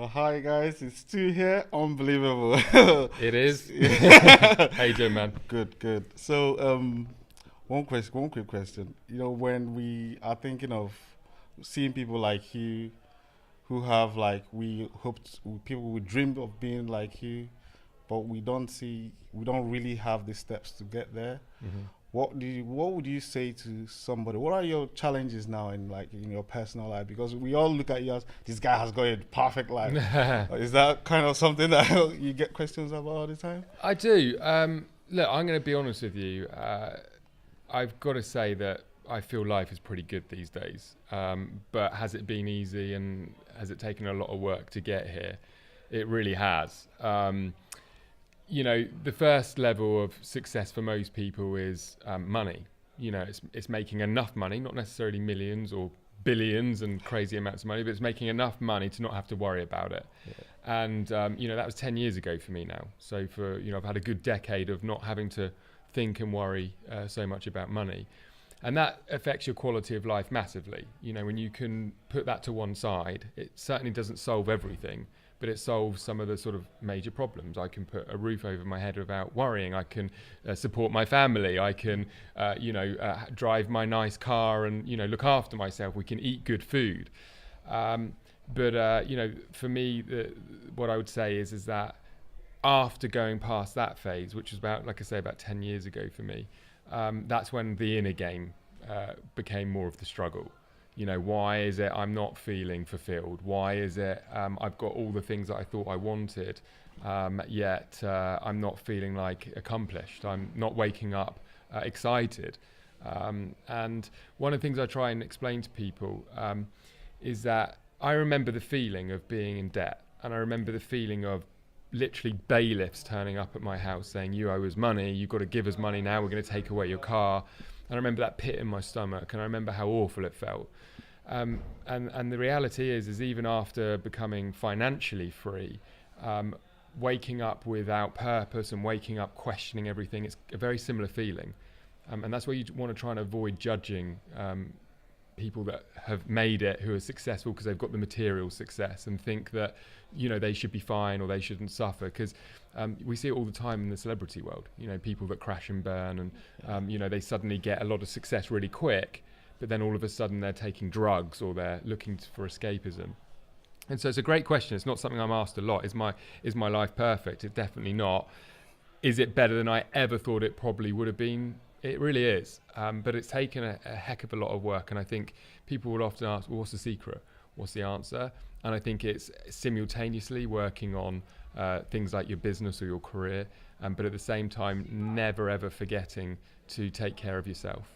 Hi guys, it's Stu here. Unbelievable. It is. How you doing, man? Good, good. So, one quick question. When we are thinking of seeing people like you, who have like we hoped, people we dreamed of being like you, but we don't really have the steps to get there. What would you say to somebody? What are your challenges now in your personal life? Because we all look at you as this guy has got a perfect life. Is that kind of something that you get questions about all the time? I do. Look, I'm going to be honest with you. I've got to say that I feel life is pretty good these days. But has it been easy and has it taken a lot of work to get here? It really has. The first level of success for most people is money. It's making enough money, not necessarily millions or billions and crazy amounts of money, but it's making enough money to not have to worry about it. Yeah. And, that was 10 years ago for me now. So I've had a good decade of not having to think and worry so much about money. And that affects your quality of life massively. When you can put that to one side, it certainly doesn't solve everything, but it solves some of the sort of major problems. I can put a roof over my head without worrying. I can support my family. I can, drive my nice car and, look after myself. We can eat good food. For me, what I would say is that after going past that phase, which was about 10 years ago for me, that's when the inner game became more of the struggle. Why is it I'm not feeling fulfilled? Why is it I've got all the things that I thought I wanted, yet I'm not feeling accomplished? I'm not waking up excited. And one of the things I try and explain to people is that I remember the feeling of being in debt, and I remember the feeling of literally bailiffs turning up at my house saying, you owe us money, you've got to give us money now, we're going to take away your car. And I remember that pit in my stomach, and I remember how awful it felt. And the reality is even after becoming financially free, waking up without purpose and waking up questioning everything, it's a very similar feeling. And that's where you want to try and avoid judging people that have made it, who are successful because they've got the material success, and think that they should be fine or they shouldn't suffer, because we see it all the time in the celebrity world. People that crash and burn, and they suddenly get a lot of success really quick, but then all of a sudden they're taking drugs or they're looking for escapism. And so it's a great question. It's not something I'm asked a lot. Is my life perfect? It's definitely not. Is it better than I ever thought it probably would have been? It really is, but it's taken a heck of a lot of work, and I think people will often ask, well, what's the secret? What's the answer? And I think it's simultaneously working on things like your business or your career, but at the same time, never ever forgetting to take care of yourself.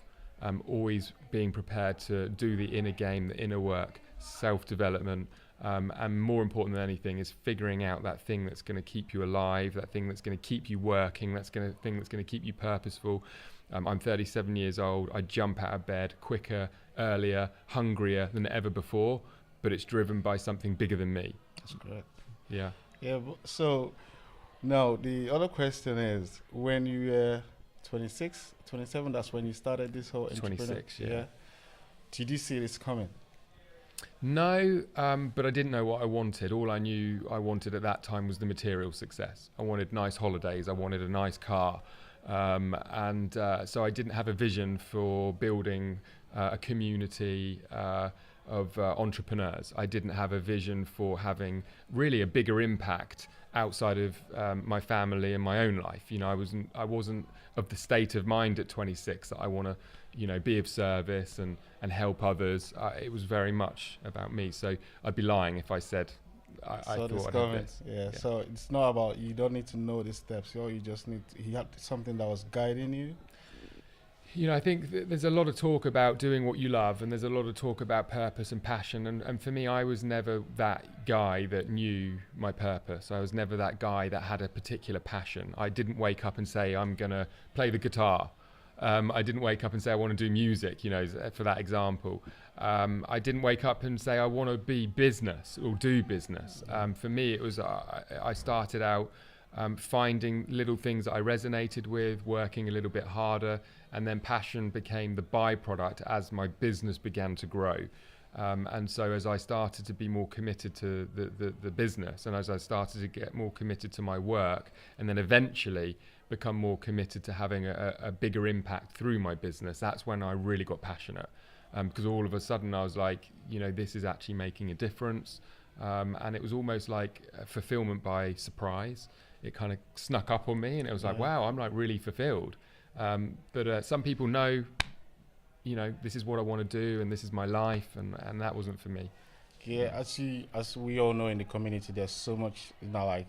Always being prepared to do the inner game, the inner work, self-development, and more important than anything is figuring out that thing that's going to keep you alive, that thing that's going to keep you working, thing that's going to keep you purposeful. I'm 37 years old. I jump out of bed quicker, earlier, hungrier than ever before, but it's driven by something bigger than me. That's correct. Yeah. Yeah. So now the other question is, when you were 26, 27, that's when you started this whole entrepreneur. 26, yeah. Did you see this coming? No, but I didn't know what I wanted. All I knew I wanted at that time was the material success. I wanted nice holidays. I wanted a nice car. So I didn't have a vision for building a community of entrepreneurs. I didn't have a vision for having really a bigger impact outside of my family and my own life. I wasn't of the state of mind at 26 that I want to, be of service and help others. It was very much about me. So I'd be lying if I said I thought I'd have this. Yeah. So it's not about, you don't need to know the steps. You just need you had something that was guiding you. I think there's a lot of talk about doing what you love, and there's a lot of talk about purpose and passion. And for me, I was never that guy that knew my purpose. I was never that guy that had a particular passion. I didn't wake up and say, I'm going to play the guitar. I didn't wake up and say, I want to do music, for that example. I didn't wake up and say, I want to be business or do business. For me, it was, I started out finding little things that I resonated with, working a little bit harder, and then passion became the byproduct as my business began to grow. And so as I started to be more committed to the business, and as I started to get more committed to my work, and then eventually become more committed to having a bigger impact through my business, that's when I really got passionate. Because all of a sudden I was like, this is actually making a difference. And it was almost like fulfillment by surprise. It kind of snuck up on me, and it was like, wow, I'm like really fulfilled. But some people know, this is what I want to do, and this is my life, and that wasn't for me. Yeah, as we all know in the community, there's so much, like,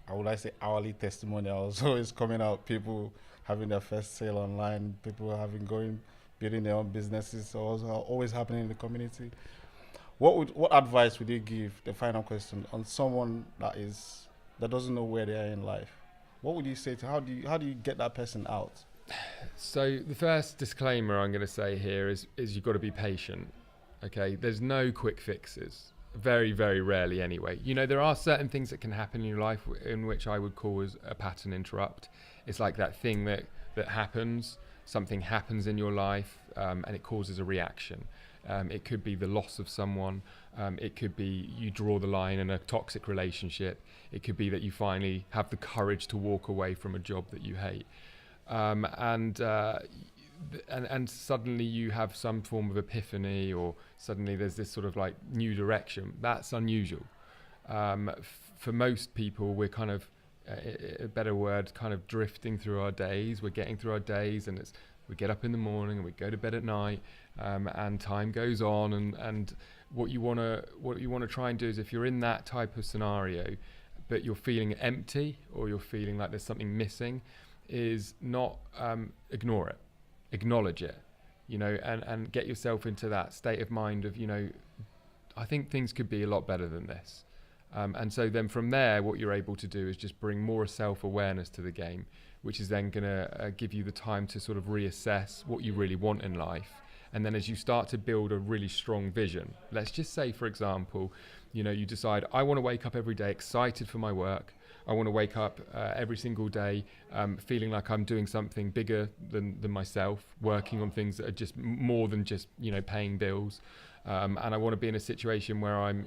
I say hourly testimonials always coming out. People having their first sale online, people building their own businesses, also always happening in the community. What advice would you give, the final question, on someone that doesn't know where they are in life? What would you say how do you get that person out? So the first disclaimer I'm going to say here is you've got to be patient. Okay, there's no quick fixes. Very, very rarely anyway. There are certain things that can happen in your life in which I would call as a pattern interrupt. It's like that thing that happens, something happens in your life, and it causes a reaction. It could be the loss of someone. It could be you draw the line in a toxic relationship. It could be that you finally have the courage to walk away from a job that you hate. And suddenly you have some form of epiphany, or suddenly there's this sort of like new direction. That's unusual. For most people, we're kind of, a better word, kind of drifting through our days. We're getting through our days, and we get up in the morning and we go to bed at night, and time goes on. And what you want to try and do is, if you're in that type of scenario, but you're feeling empty, or you're feeling like there's something missing, is not ignore it, acknowledge it, and get yourself into that state of mind of, I think things could be a lot better than this. And so then from there, what you're able to do is just bring more self-awareness to the game, which is then going to give you the time to sort of reassess what you really want in life. And then as you start to build a really strong vision, let's just say, for example, you decide, I want to wake up every day excited for my work. I want to wake up every single day feeling like I'm doing something bigger than myself, working on things that are just more than just, paying bills. And I want to be in a situation where I'm,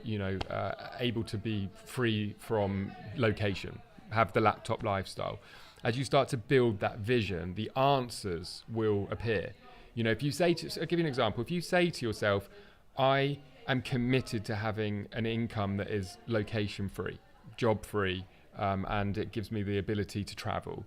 able to be free from location, have the laptop lifestyle. As you start to build that vision, the answers will appear. If you say I'll give you an example. If you say to yourself, I am committed to having an income that is location free, job free, and it gives me the ability to travel,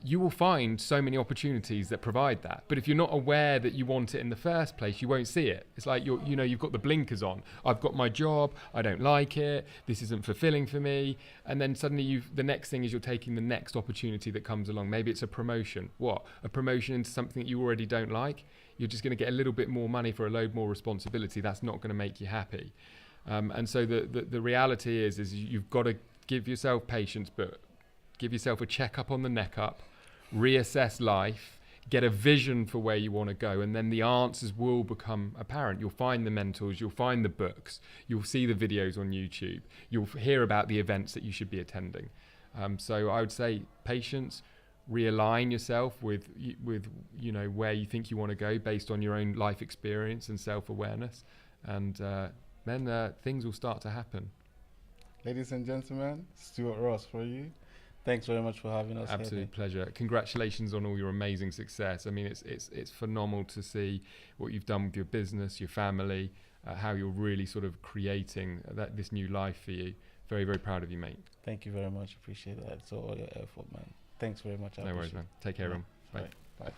you will find so many opportunities that provide that. But if you're not aware that you want it in the first place, you won't see it. It's like you've got the blinkers on. I've got my job, I don't like it, this isn't fulfilling for me. And then suddenly the next thing is you're taking the next opportunity that comes along. Maybe it's a promotion. A promotion into something that you already don't like. You're just going to get a little bit more money for a load more responsibility. That's not going to make you happy. And so the reality is you've got to give yourself patience, but give yourself a checkup on the neck up, reassess life, get a vision for where you want to go, and then the answers will become apparent. You'll find the mentors, you'll find the books, you'll see the videos on YouTube, you'll hear about the events that you should be attending. So I would say patience, realign yourself with where you think you want to go based on your own life experience and self-awareness, and then things will start to happen. Ladies and gentlemen, Stuart Ross for you. Thanks very much for having us. Absolute pleasure. Congratulations on all your amazing success. I mean, it's phenomenal to see what you've done with your business, your family, how you're really sort of creating this new life for you. Very, very proud of you, mate. Thank you very much. Appreciate that. It's all your effort, man. Thanks very much. No worries, man. Take care, everyone. Bye. Bye.